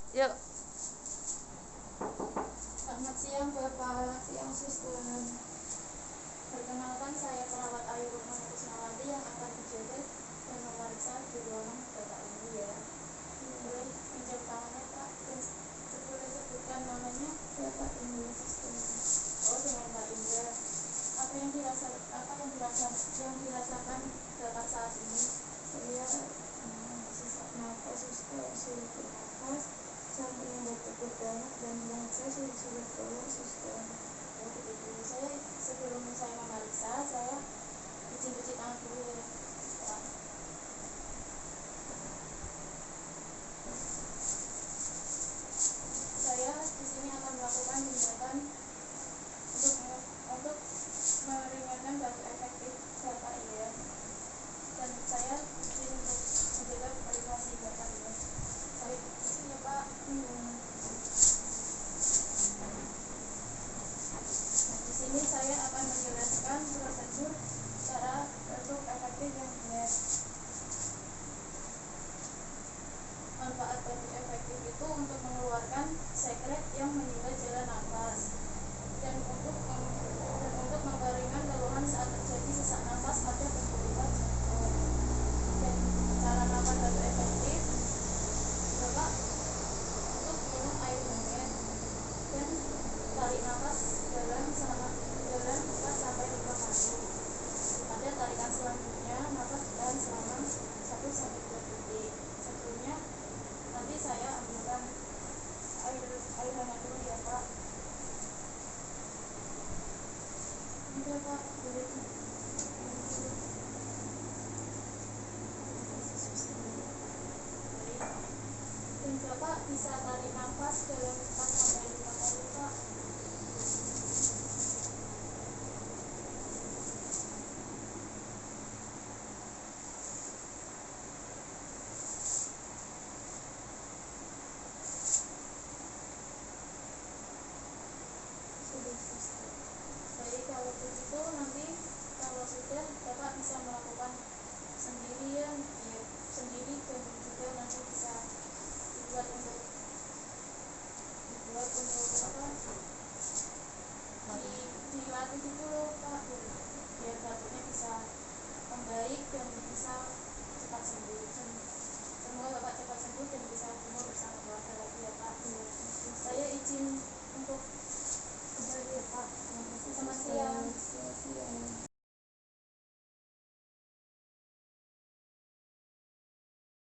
Yuk. Selamat siang Bapak, siang Suster. Perkenalkan saya perawat Ayu Rumah Kusnawati yang akan menjaga dan memeriksa di ruangan Bapak ini ya. Boleh pinjam tangannya Pak, dan boleh sebutkan namanya. Ya Pak Indra Suster. Oh, dengan Pak Indra. Apa yang dirasakan Bapak saat ini? Saya sesak nafas Suster, sulit bernafas, saya punya batuk banyak dan mulut saya sulit keluar Suster. Oh begitu. Sebelum saya memeriksa, saya izin cuci tangan dulu ya Pak. Saya di sini akan melakukan tindakan untuk meringankan batuk efektif Bapak ya. Dan saya izin untuk menjaga privasi Bapak ya. Baik, sini ya Pak. Nah, di sini saya akan menjelaskan prosedur cara batuk efektif yang benar. Manfaat batuk efektif itu untuk mengeluarkan sekret yang menyumbat jalan nafas dan untuk mengeringan keluhan saat terjadi sesak nafas pada penderita jantung. Dan cara nafas batuk efektif, Bapak untuk minum air hangat dan tarik nafas dalam 4 sampai 5 kali. Pada tarikan selanjutnya, nafas ditahan selama 1 sampai 2 detik. Sebelumnya nanti saya ambilkan air hangat dulu ya Pak. Ini Pak, boleh dan Bapak bisa tarik nafas dalam 4 sampai 5 kali Pak.